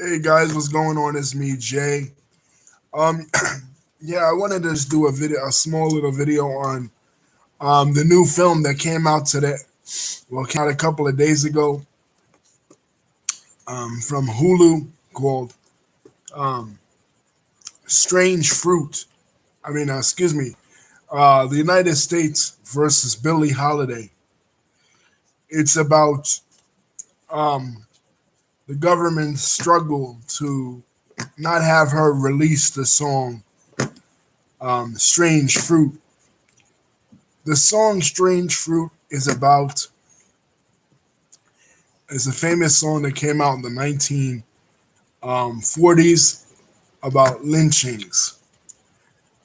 Hey guys, what's going on? It's me, Jay. Um, yeah, I wanted to just do a small little video on the new film that came out today. Well, it came out a couple of days ago from Hulu called um, Strange Fruit. Excuse me, the United States versus Billie Holiday. It's about um, the government's struggle to not have her release the song Strange Fruit. The song Strange Fruit is a famous song that came out in the 1940s about lynchings.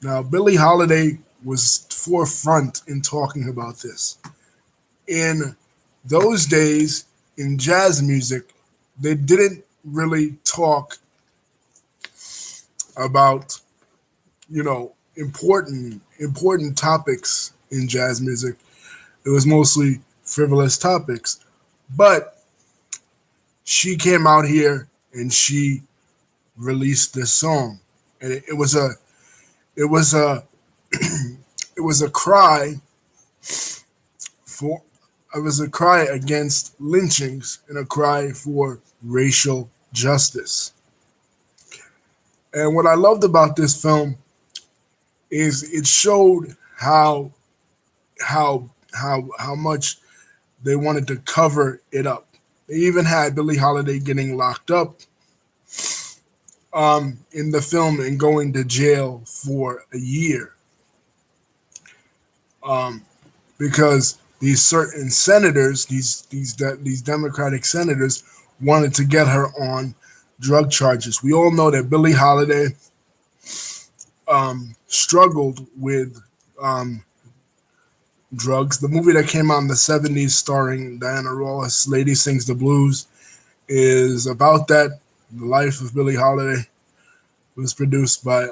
Now, Billie Holiday was forefront in talking about this. In those days, in jazz music, they didn't really talk about, important topics in jazz music. It was mostly frivolous topics. But she came out here and she released this song, and it was a it was a cry for it was a cry against lynchings and a cry for racial justice. And what I loved about this film is it showed how much they wanted to cover it up. They even had Billie Holiday getting locked up in the film and going to jail for a year um, because these certain senators, these Democratic senators, wanted to get her on drug charges. We all know that Billie Holiday struggled with um, drugs. The movie that came out in the 70s starring Diana Ross, Lady Sings the Blues, is about that. The life of Billie Holiday. It was produced by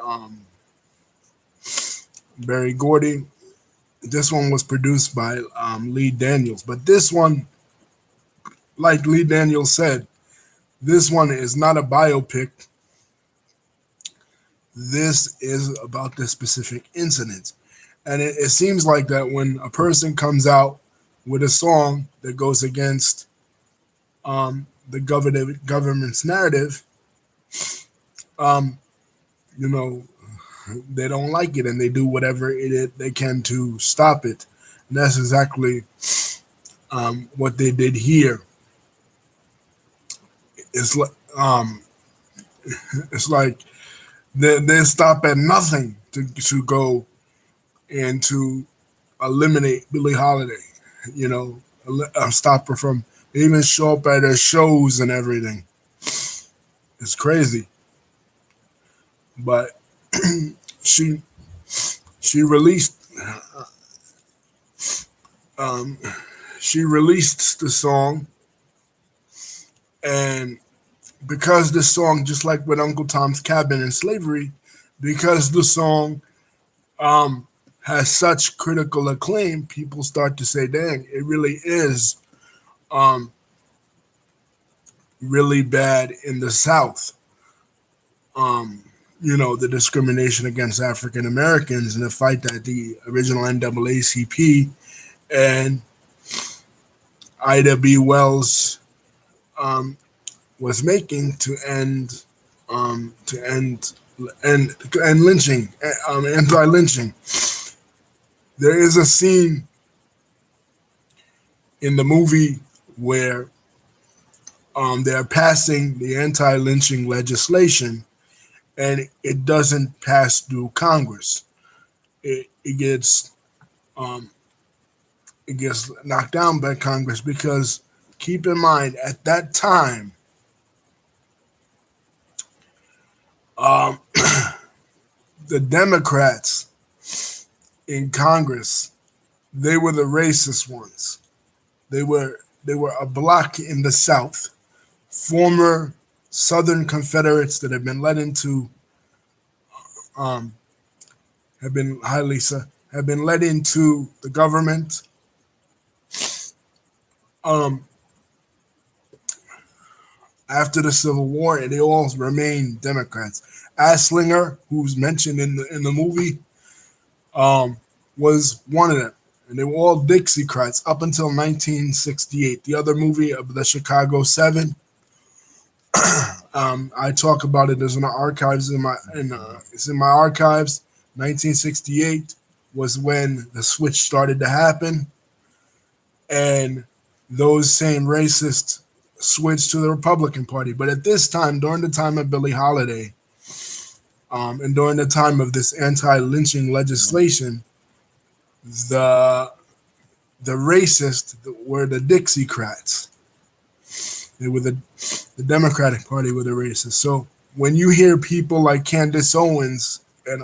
Barry Gordy. This one was produced by Lee Daniels. But this one, like Lee Daniels said, this one is not a biopic. This is about this specific incident. And it seems like that when a person comes out with a song that goes against the government's narrative, um, you know, they don't like it and they do whatever they can to stop it. And that's exactly what they did here. It's like it's like they stop at nothing to go and to eliminate Billie Holiday. You know, stop her from. They even show up at her shows and everything. It's crazy, but she she released um, she released the song, and because the song, just like with Uncle Tom's Cabin and Slavery, because the song has such critical acclaim, people start to say, "Dang, it really is um, really bad in the South." The discrimination against African Americans and the fight that the original NAACP and Ida B. Wells um, was making to end um, to end and lynching, anti-lynching. There is a scene in the movie where they're passing the anti-lynching legislation, and it doesn't pass through Congress. It gets um, it gets knocked down by Congress because keep in mind at that time um, the Democrats in Congress, they were the racist ones. They were a bloc in the South, former Southern Confederates that um, have been led into the government. Um, after the Civil War, and they all remained Democrats. Aslinger, who's mentioned in the movie, um, was one of them, and they were all Dixiecrats up until 1968. The other movie of the Chicago Seven, I talk about it as in the archives it's in my archives. 1968 was when the switch started to happen, and those same racists switched to the Republican Party. But at this time, during the time of Billie Holiday, and during the time of this anti-lynching legislation, the the racists were the Dixiecrats. They were the Democratic Party were the racists. So when you hear people like Candace Owens and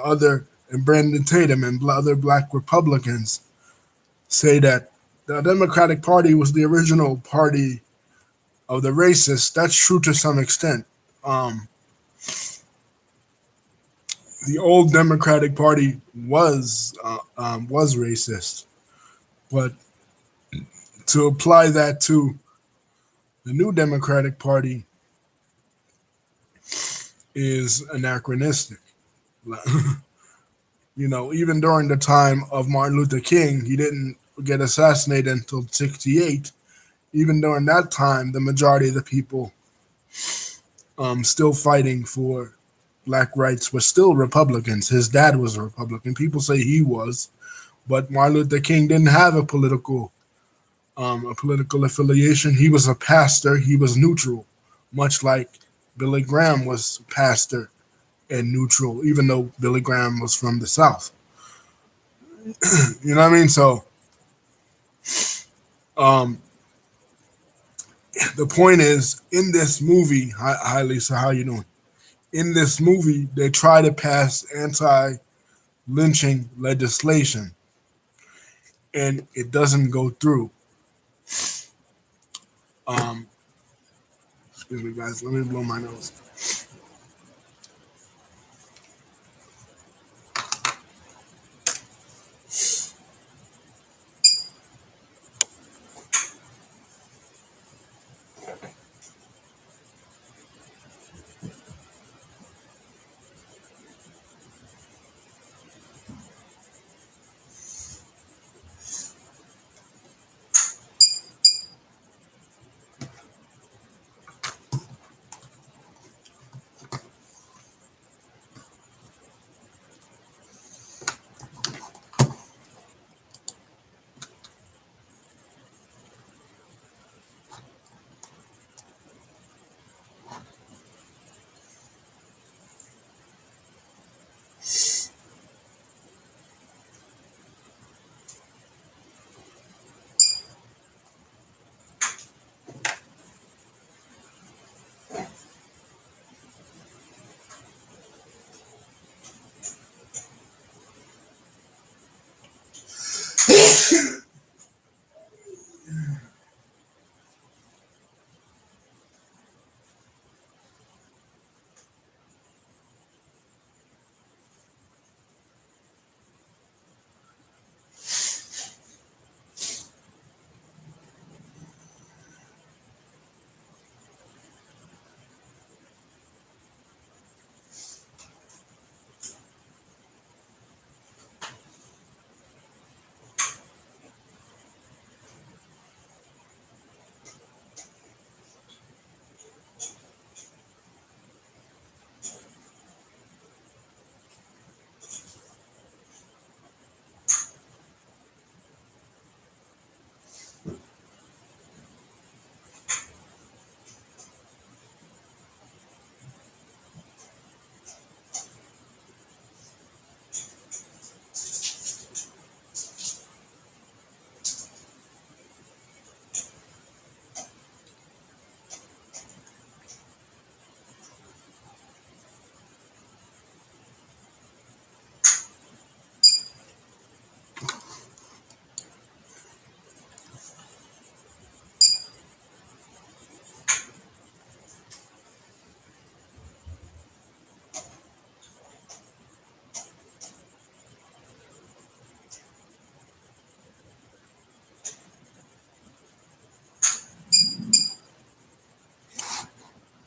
Brandon Tatum and other black Republicans say that the Democratic Party was the original party of the racists, that's true to some extent. Um, the old Democratic Party was racist, but to apply that to the new Democratic Party is anachronistic. Even during the time of Martin Luther King, he didn't get assassinated until '68. Even during that time, the majority of the people still fighting for black rights were still Republicans. His dad was a Republican. People say he was, but Martin Luther King didn't have a political affiliation. He was a pastor. He was neutral, much like Billy Graham was pastor and neutral, even though Billy Graham was from the South. You know what I mean? So um, the point is, in this movie, hi Lisa, how you doing? In this movie, they try to pass anti-lynching legislation, and it doesn't go through. Um, Excuse me, guys. Let me blow my nose.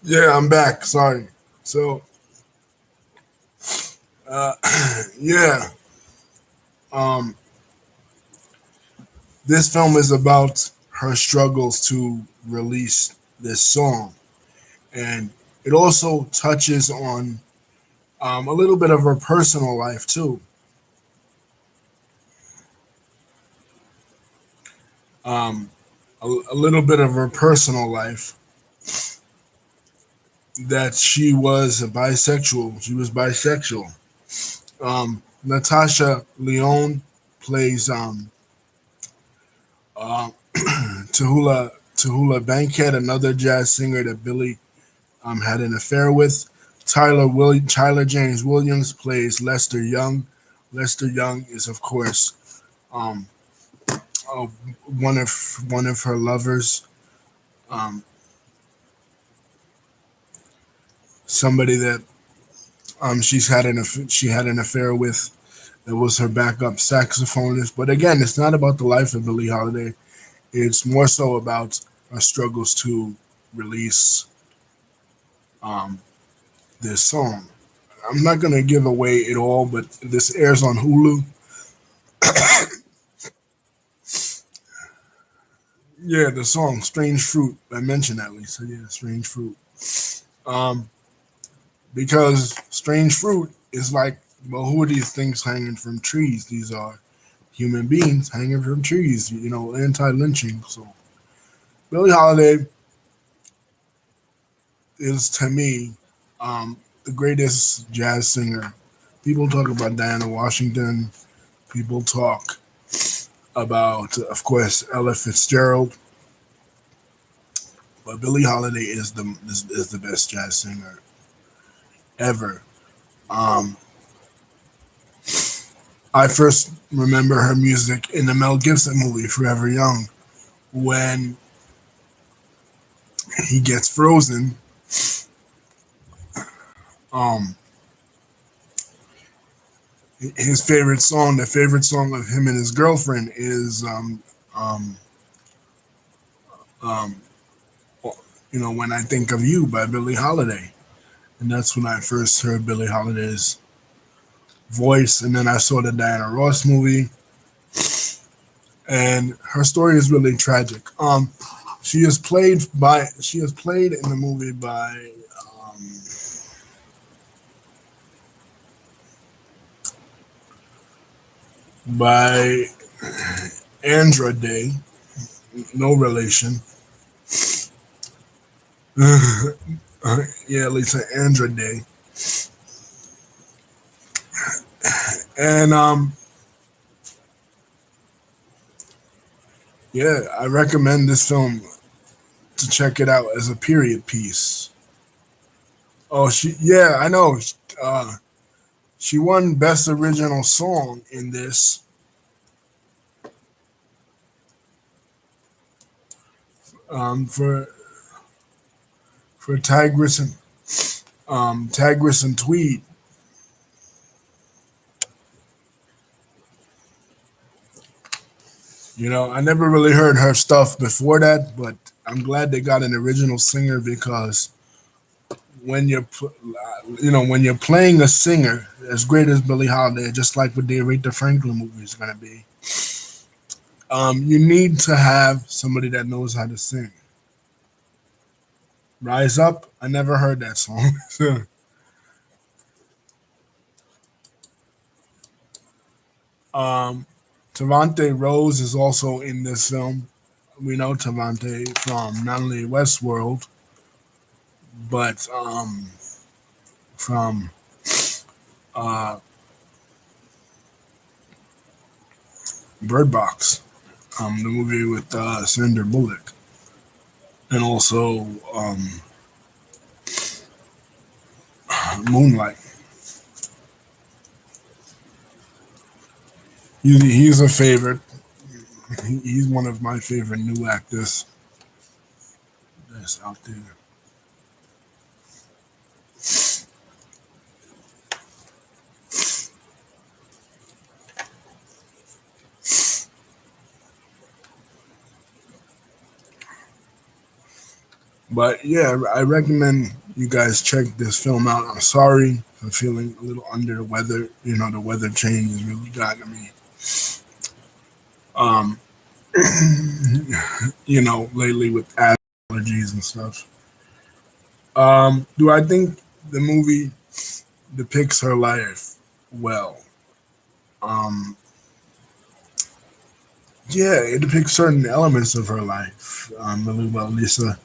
Yeah, I'm back. Sorry. So, uh, yeah, um, this film is about her struggles to release this song, and it also touches on a little bit of her personal life too. Um, a little bit of her personal life that she was a bisexual. She was bisexual. Natasha Leone plays uh, Tahula Bankhead, another jazz singer that Billie had an affair with. Tyler James Williams plays Lester Young. Lester Young is, of course, um, uh, one of her lovers. Um, somebody that she had an affair with. That was her backup saxophonist. But again, it's not about the life of Billie Holiday. It's more so about her struggles to release um, this song. I'm not gonna give away it all, but this airs on Hulu. Yeah, the song "Strange Fruit." I mentioned that, Lisa. Yeah, "Strange Fruit." Um, because strange fruit is like, well, who are these things hanging from trees? These are human beings hanging from trees. Anti-lynching. So Billie Holiday is to me the greatest jazz singer. People talk about Diana Washington. People talk about, of course, Ella Fitzgerald. But Billie Holiday is the best jazz singer ever. Um, I first remember her music in the Mel Gibson movie Forever Young when he gets frozen. Um, his favorite song, the favorite song of him and his girlfriend, is um, um, "When I Think of You" by Billie Holiday, and that's when I first heard Billie Holiday's voice. And then I saw the Diana Ross movie, and her story is really tragic. She is played in the movie um, by Andra Day, no relation. Yeah, Lisa Andra Day, and yeah, I recommend this film to check it out as a period piece. Oh, yeah, I know. Uh, she won Best Original Song in this for Tigris and Tweed. I never really heard her stuff before that, but I'm glad they got an original singer because when when you're playing a singer as great as Billie Holiday, just like what the Aretha Franklin movie is gonna be, you need to have somebody that knows how to sing. Rise Up, I never heard that song. um, Tavante Rose is also in this film. We know Tavante from not only Westworld, but from uh, Bird Box, the movie with Sandra Bullock, and also Moonlight. He's a favorite. He's one of my favorite new actors that's out there. But yeah, I recommend you guys check this film out. I'm sorry for feeling a little under the weather. You know, the weather change has really gotten me. Um, you know, lately with allergies and stuff. Do I think the movie depicts her life well? Um, yeah, it depicts certain elements of her life really well, Lisa.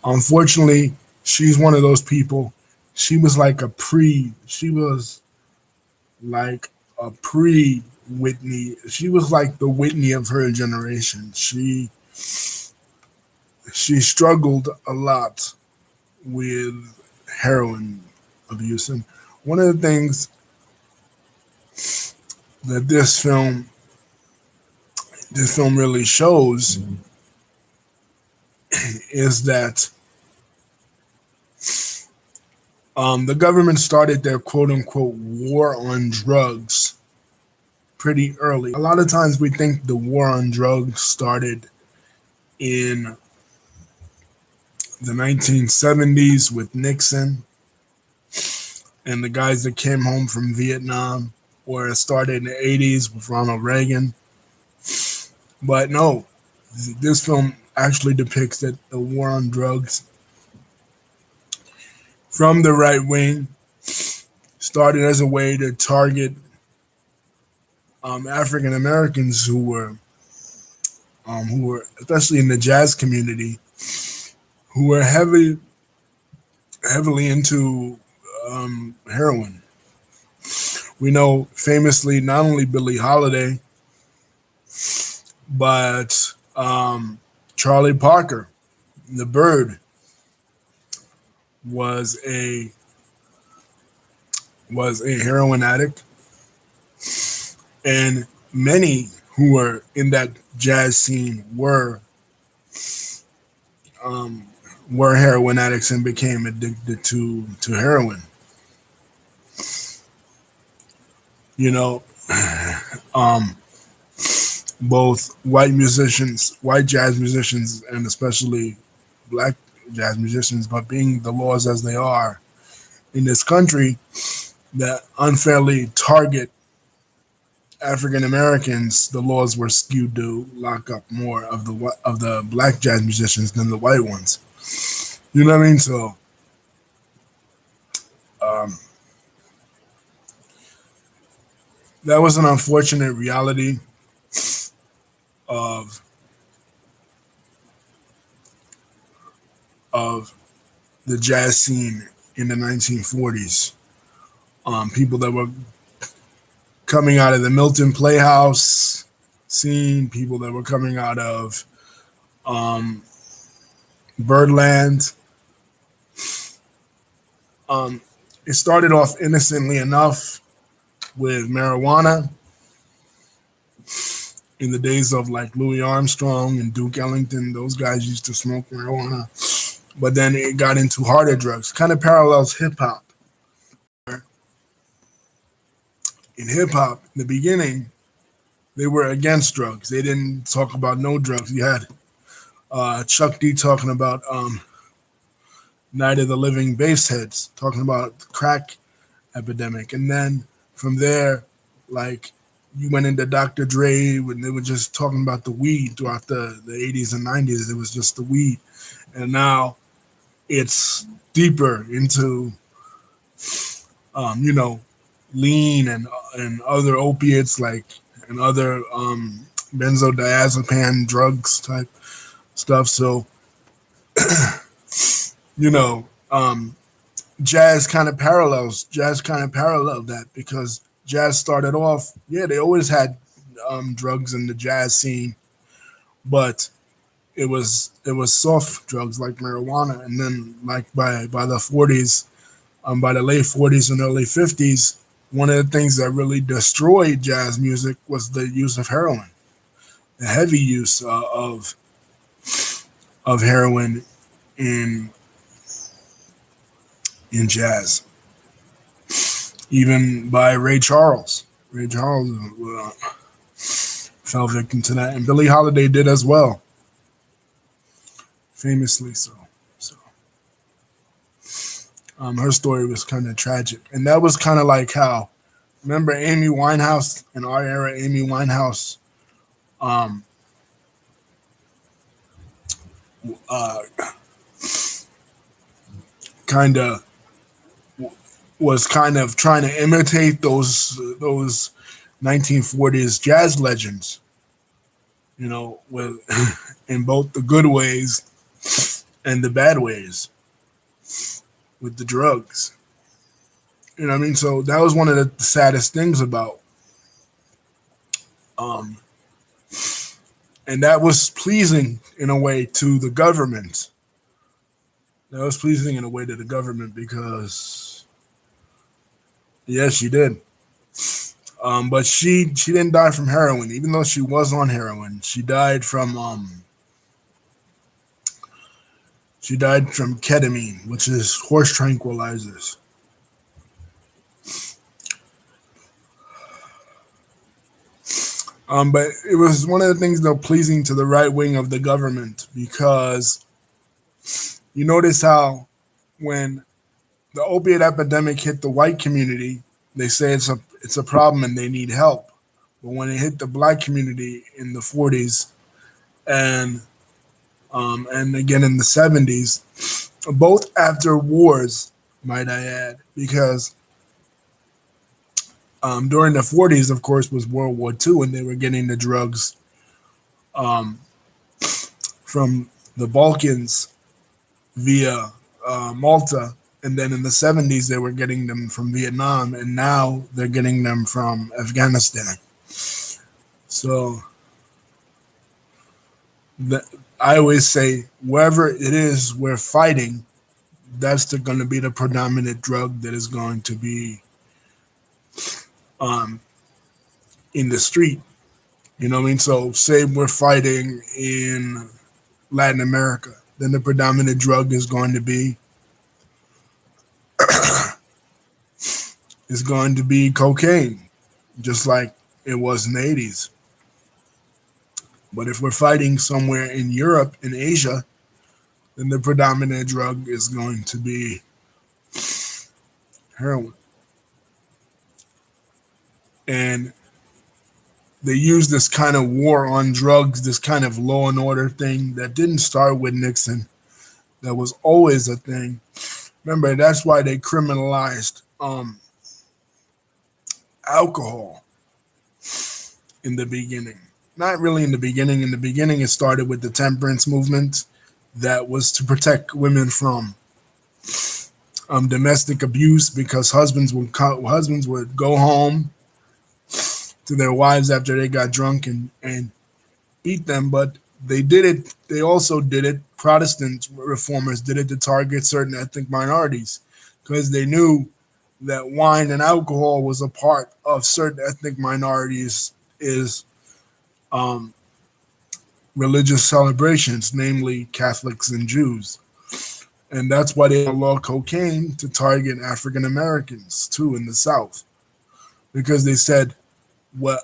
Unfortunately, she's one of those people. She was like a pre Whitney. She was like the Whitney of her generation. She struggled a lot with heroin abuse. And one of the things that this film really shows is that the government started their quote unquote war on drugs pretty early. A lot of times we think the war on drugs started in the 1970s with Nixon and the guys that came home from Vietnam, or it started in the 80s with Ronald Reagan. But no, this film actually depicts that the war on drugs from the right wing started as a way to target African Americans who were especially in the jazz community who were heavily into heroin. We know famously not only Billie Holiday but Charlie Parker, the Bird, was a heroin addict, and many who were in that jazz scene um, were heroin addicts and became addicted to heroin. You know, um, both white jazz musicians, and especially black jazz musicians, but being the laws as they are in this country that unfairly target African Americans, the laws were skewed to lock up more of the black jazz musicians than the white ones. You know what I mean? So um, that was an unfortunate reality of of the jazz scene in the 1940s. People that were coming out of the Milton Playhouse scene, people that were coming out of um, Birdland. Um, it started off innocently enough with marijuana in the days of like Louis Armstrong and Duke Ellington. Those guys used to smoke marijuana, but then it got into harder drugs. Kind of parallels hip hop. In hip hop, in the beginning, they were against drugs. They didn't talk about no drugs. You had Chuck D talking about Night of the Living Bassheads, talking about the crack epidemic, and then from there, like you went into Dr. Dre when they were just talking about the weed throughout the 80s and 90s. It was just the weed, and now it's deeper into you know, lean and other opiates like and other benzodiazepine drugs type stuff. So you know, jazz kind of paralleled that because jazz started off, yeah, they always had drugs in the jazz scene, but it was soft drugs like marijuana, and then like by the 40s, by the late 40s and early 50s, one of the things that really destroyed jazz music was the use of heroin, the heavy use of heroin in jazz, even by Ray Charles. Ray Charles fell victim to that, and Billie Holiday did as well, famously so. Her story was kind of tragic, and that was kind of like how, remember Amy Winehouse in our era. Amy Winehouse, um, uh, kind of was kind of trying to imitate those 1940s jazz legends, with in both the good ways and the bad ways with the drugs. You know what I mean? So that was one of the saddest things about, um, and that was pleasing in a way to the government. That was pleasing in a way to the government because, yes, she did. But she didn't die from heroin, even though she was on heroin. She died from ketamine, which is horse tranquilizers. But it was one of the things though pleasing to the right wing of the government because you notice how when the opiate epidemic hit the white community, they say it's a problem and they need help. But when it hit the black community in the 40s and and again in the 70s, both after wars, might I add, because during the 40s, of course, was World War II, and they were getting the drugs um, from the Balkans via Malta. And then in the 70s, they were getting them from Vietnam, and now they're getting them from Afghanistan. So the, I always say, wherever it is we're fighting, that's going to be the predominant drug that is going to be um, in the street. You know what I mean? So, say we're fighting in Latin America, then the predominant drug is going to be cocaine, just like it was in the 80s. But if we're fighting somewhere in Europe, in Asia, then the predominant drug is going to be heroin. And they use this kind of war on drugs, this kind of law and order thing that didn't start with Nixon, that was always a thing. Remember, that's why they criminalized alcohol in the beginning. Not really in the beginning. In the beginning, it started with the temperance movement that was to protect women from domestic abuse because husbands would go home to their wives after they got drunk and beat them. But they did it. They also did it. Protestant reformers did it to target certain ethnic minorities because they knew that wine and alcohol was a part of certain ethnic minorities is um, religious celebrations, namely Catholics and Jews. And that's why they outlawed cocaine to target African Americans too in the South. Because they said, well,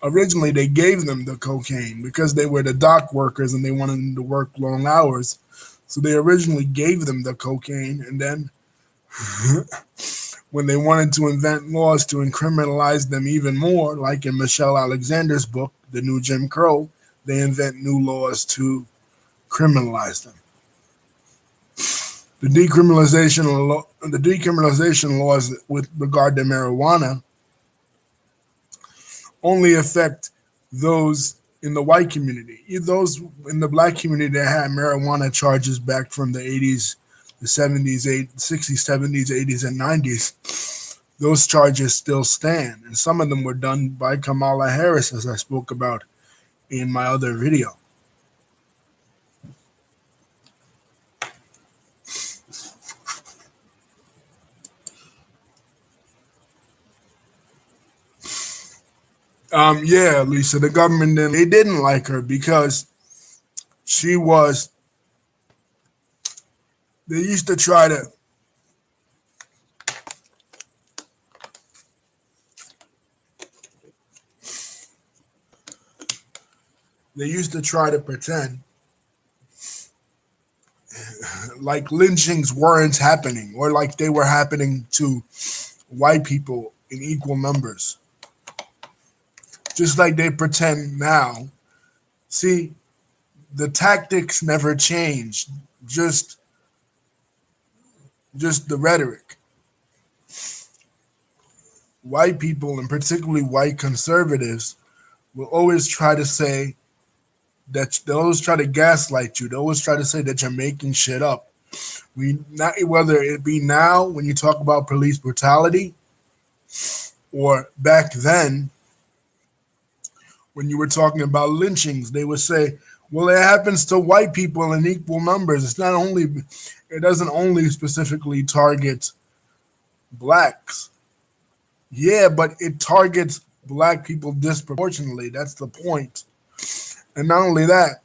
originally they gave them the cocaine because they were the dock workers and they wanted them to work long hours. So they originally gave them the cocaine, and then when they wanted to invent laws to criminalize them even more, like in Michelle Alexander's book, The New Jim Crow, they invent new laws to criminalize them. The decriminalization laws with regard to marijuana only affect those in the white community. Those in the black community that had marijuana charges back from the 80s, the 70s, 60s, 70s, 80s, and 90s, those charges still stand. And some of them were done by Kamala Harris, as I spoke about in my other video. Yeah, Lisa, the government they didn't like her because she was. They used to try to. They used to try to pretend like lynchings weren't happening, or like they were happening to white people in equal numbers, just like they pretend now. See, the tactics never changed, just just the rhetoric. White people, and particularly white conservatives, will always try to say that they always try to gaslight you. They always try to say that you're making shit up. We not whether it be now when you talk about police brutality, or back then when you were talking about lynchings, they would say, "Well, it happens to white people in equal numbers. It's not only, it doesn't only specifically target blacks." Yeah, but it targets black people disproportionately. That's the point. And not only that,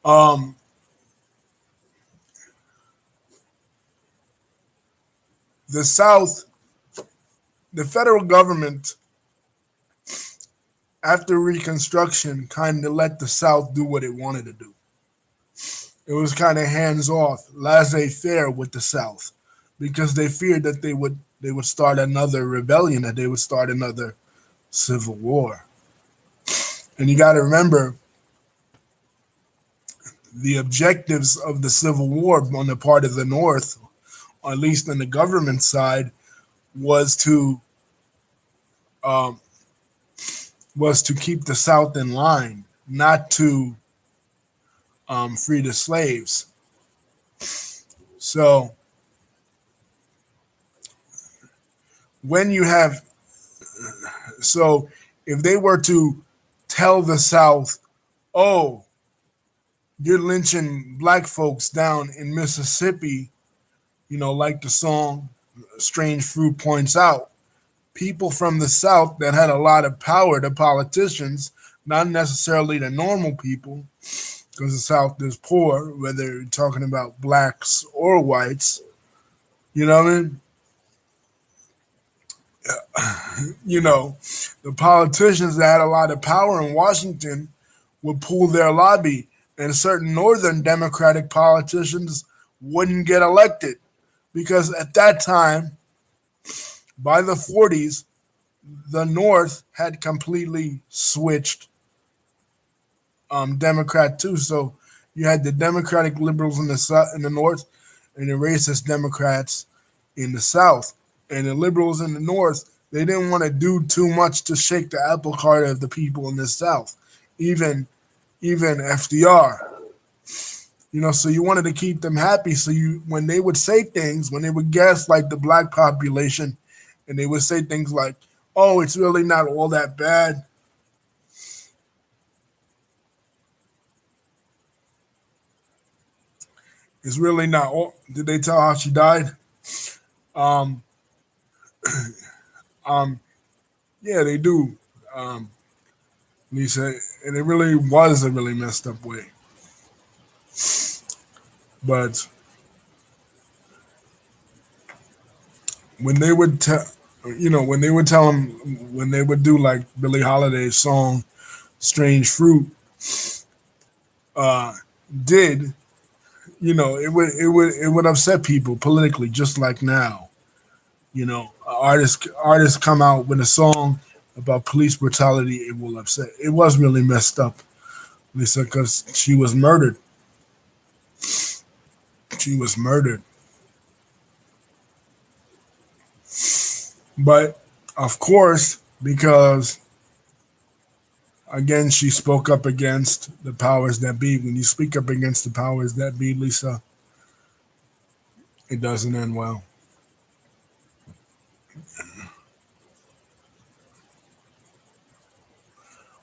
um, the South, the federal government, after Reconstruction, kind of let the South do what it wanted to do. It was kind of hands off, laissez faire with the South, because they feared that they would start another rebellion, that they would start another civil war. And you got to remember the objectives of the Civil War on the part of the North, or at least on the government side, was to um, was to keep the South in line, not to free the slaves. So when you have so if they were to tell the South, "Oh, you're lynching black folks down in Mississippi," like the song "Strange Fruit" points out, people from the South that had a lot of power, the politicians, not necessarily the normal people, because the South is poor, whether you're talking about blacks or whites. You know what I mean? The politicians that had a lot of power in Washington would pool their lobby, and certain northern Democratic politicians wouldn't get elected because at that time, by the 40s, the North had completely switched Democrat too. So you had the Democratic liberals in the North, and the racist Democrats in the South. And the liberals in the North, they didn't want to do too much to shake the apple cart of the people in the South, even even FDR. So you wanted to keep them happy. So when they would say things, when they would gaslight the black population, and they would say things like, "Oh, it's really not all that bad. It's really not all." Did they tell how she died? Um, um, yeah, they do. Um, Lisa, and it really was a really messed up way. But when they would tell, when they would tell them, when they would do like Billie Holiday's song "Strange Fruit," uh, did it would upset people politically, just like now. Artists come out with a song about police brutality, it will upset. It was really messed up, Lisa, because she was murdered. She was murdered. But of course, because again, she spoke up against the powers that be. When you speak up against the powers that be, Lisa, it doesn't end well.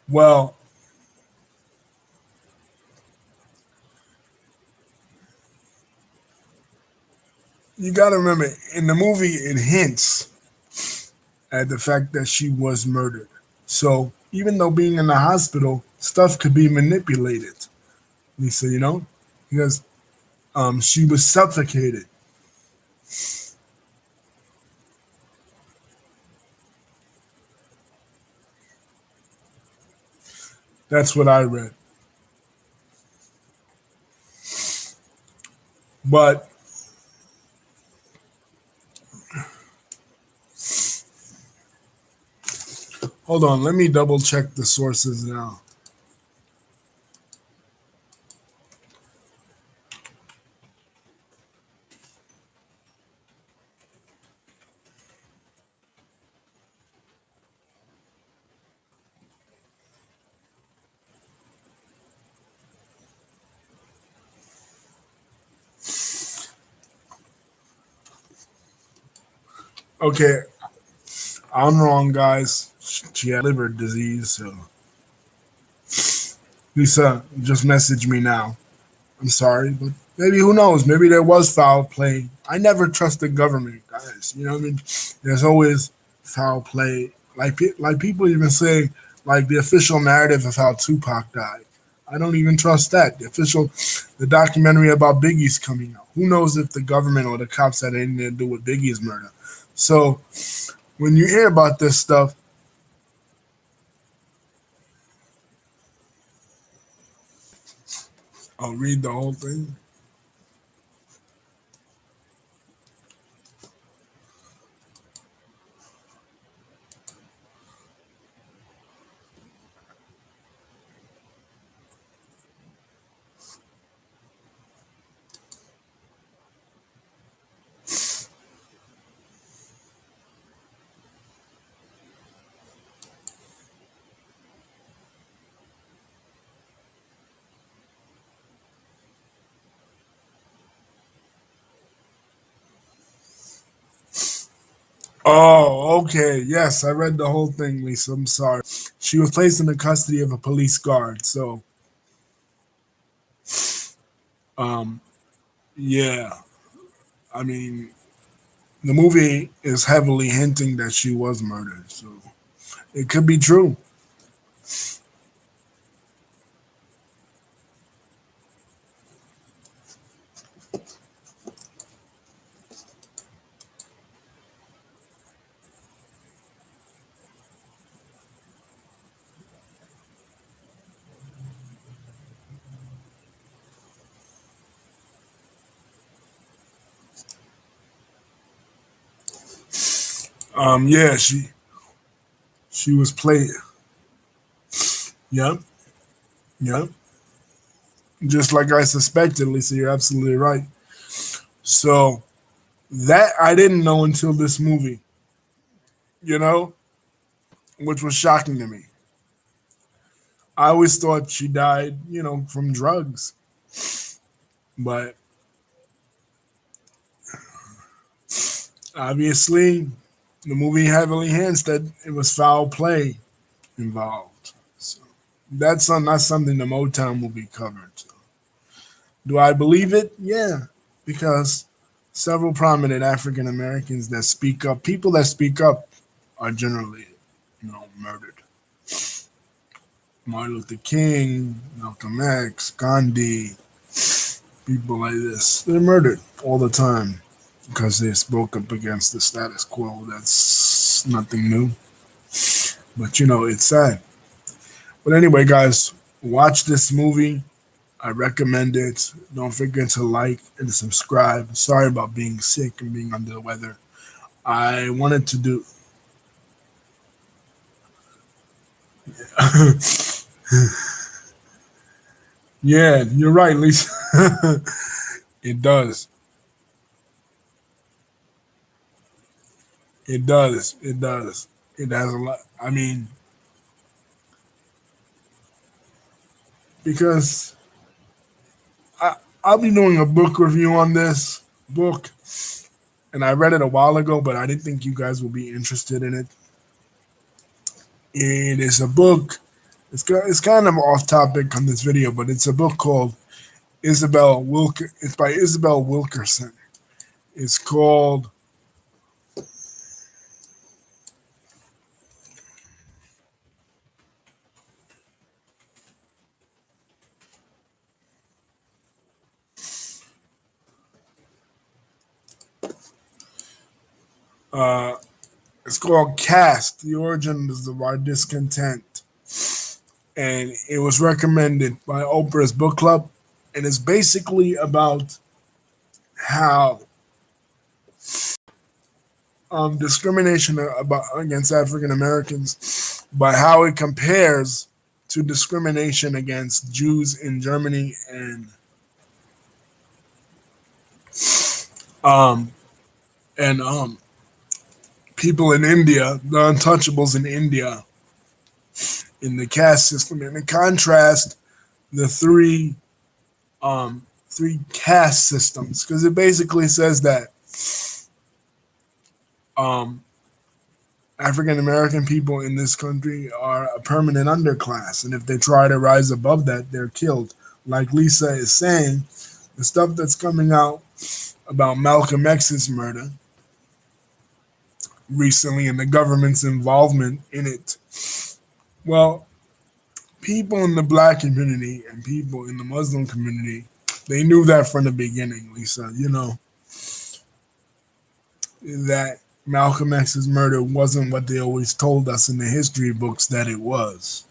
Well, you got to remember, in the movie, it hints at the fact that she was murdered. So even though being in the hospital, stuff could be manipulated, Lisa, because she was suffocated. That's what I read. But hold on, let me double check the sources now. Okay, I'm wrong, guys. She had liver disease, so Lisa, just message me now. I'm sorry, but maybe who knows? Maybe there was foul play. I never trust the government, guys. You know what I mean? There's always foul play. Like people even say like the official narrative of how Tupac died. I don't even trust that. The documentary about Biggie's coming out. Who knows if the government or the cops had anything to do with Biggie's murder? So when you hear about this stuff, I'll read the whole thing. Oh, okay. Yes, I read the whole thing, Lisa. I'm sorry. She was placed in the custody of a police guard. So, um, yeah. I mean, the movie is heavily hinting that she was murdered. So, it could be true. Yeah, she was played. Yep, yep. Just like I suspected, Lisa. You're absolutely right. So that I didn't know until this movie. You know, which was shocking to me. I always thought she died, from drugs. But obviously, the movie heavily hints that it was foul play involved. So that's something the Motown movie covered. So, do I believe it? Yeah, because several prominent African Americans that speak up, people that speak up, are generally, murdered. Martin Luther King, Malcolm X, Gandhi, people like this, they're murdered all the time because they spoke up against the status quo. That's nothing new. But it's sad. But anyway, guys, watch this movie. I recommend it. Don't forget to like and subscribe. Sorry about being sick and being under the weather. I wanted to do. Yeah, you're right, Lisa. It does. It does. It does. It has a lot. I mean, because I, I'll be doing a book review on this book, and I read it a while ago, but I didn't think you guys would be interested in it. It is a book. It's kind of off topic on this video, but it's a book called Isabel Wilker. It's by Isabel Wilkerson. It's called uh, it's called Caste: The Origins of Our Discontent, and it was recommended by Oprah's book club, and it's basically about how discrimination against African Americans, but how it compares to discrimination against Jews in Germany um, and people in India, the untouchables in India, in the caste system, and in contrast, the three caste systems, because it basically says that um, African American people in this country are a permanent underclass, and if they try to rise above that, they're killed. Like Lisa is saying, the stuff that's coming out about Malcolm X's murder recently and the government's involvement in it. Well, people in the black community and people in the Muslim community, they knew that from the beginning, Lisa. You know, that Malcolm X's murder wasn't what they always told us in the history books that it was.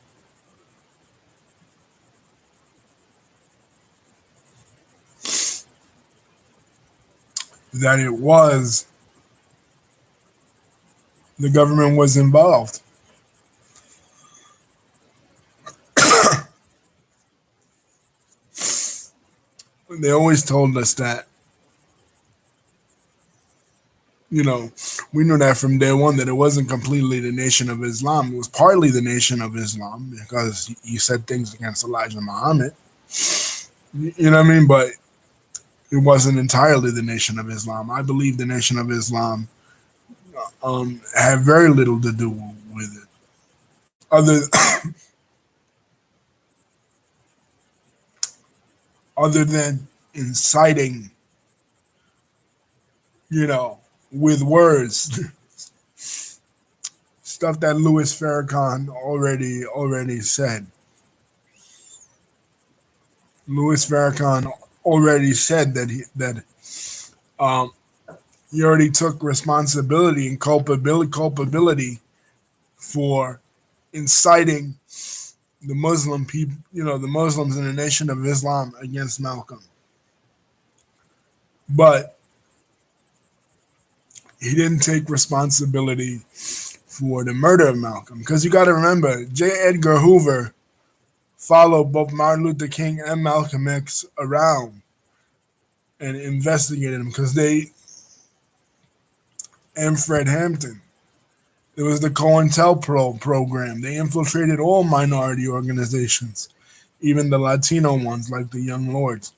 That it was the government was involved. They always told us that, you know, we knew that from day one that it wasn't completely the Nation of Islam. It was partly the Nation of Islam because he said things against Elijah Muhammad. You know what I mean? But it wasn't entirely the Nation of Islam. I believe the Nation of Islam had very little to do with it, other other than inciting, you know, with words, stuff that Louis Farrakhan already said. Louis Farrakhan already said um, he already took responsibility and culpability for inciting the Muslim people, you know, the Muslims in the Nation of Islam against Malcolm. But he didn't take responsibility for the murder of Malcolm. Because you got to remember, J. Edgar Hoover followed both Martin Luther King and Malcolm X around and investigated them because and Fred Hampton. It was the COINTELPRO program. They infiltrated all minority organizations, even the Latino ones like the Young Lords,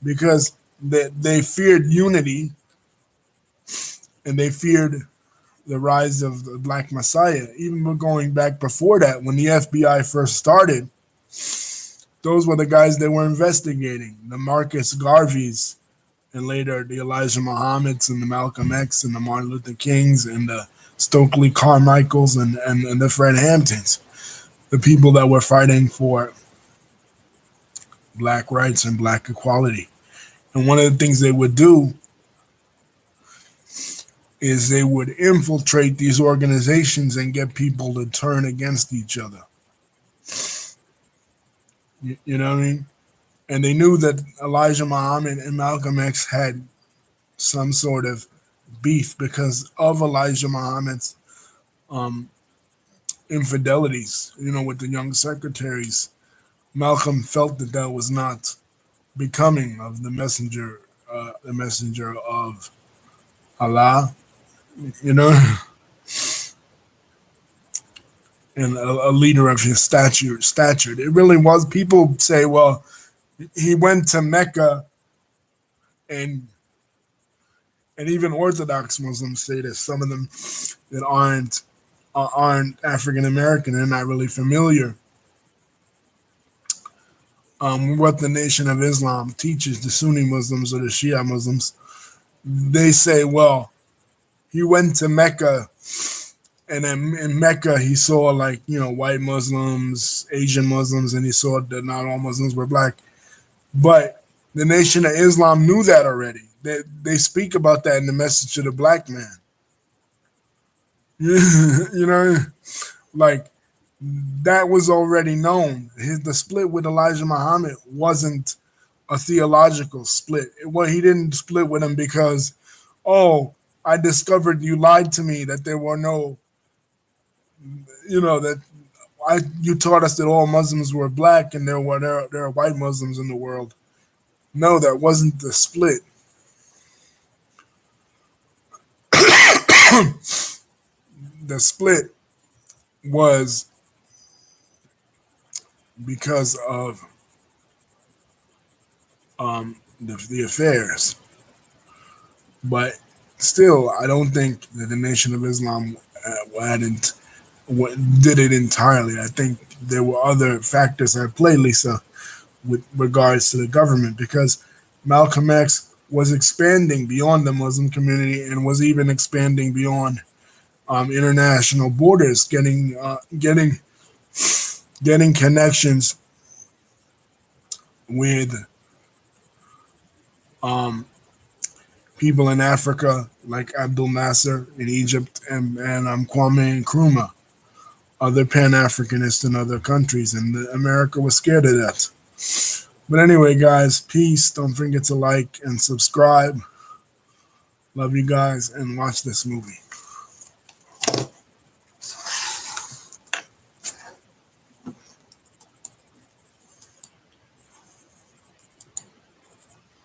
because they feared unity and they feared the rise of the Black Messiah. Even going back before that, when the FBI first started, those were the guys they were investigating, the Marcus Garveys, and later the Elijah Muhammads and the Malcolm X and the Martin Luther Kings and the Stokely Carmichaels and the Fred Hamptons, the people that were fighting for black rights and black equality. And one of the things they would do is they would infiltrate these organizations and get people to turn against each other. You know what I mean? And they knew that Elijah Muhammad and Malcolm X had some sort of beef because of Elijah Muhammad's infidelities, you know, with the young secretaries. Malcolm felt that that was not becoming of the messenger of Allah, you know, and a leader of his stature. It really was. People say, well, he went to Mecca, and even Orthodox Muslims say that some of them that aren't African American, they're not really familiar with what the Nation of Islam teaches, the Sunni Muslims or the Shia Muslims. They say, well, he went to Mecca, and then in Mecca he saw, like, you know, white Muslims, Asian Muslims, and he saw that not all Muslims were black. But the Nation of Islam knew that already. They speak about that in the Message to the Black Man. You know, like, that was already known. The split with Elijah Muhammad wasn't a theological split. Well, he didn't split with him because, oh, I discovered you lied to me that there were no, that you taught us that all Muslims were black and there are white Muslims in the world. No, that wasn't the split. The split was because of the affairs. But still, I don't think that the Nation of Islam did it entirely. I think there were other factors at play, Lisa, with regards to the government, because Malcolm X was expanding beyond the Muslim community and was even expanding beyond international borders, getting connections with people in Africa like Abdul Nasser in Egypt and Kwame Nkrumah, other Pan-Africanists in other countries, and America was scared of that. But anyway, guys, peace. Don't forget to like and subscribe. Love you guys, and watch this movie.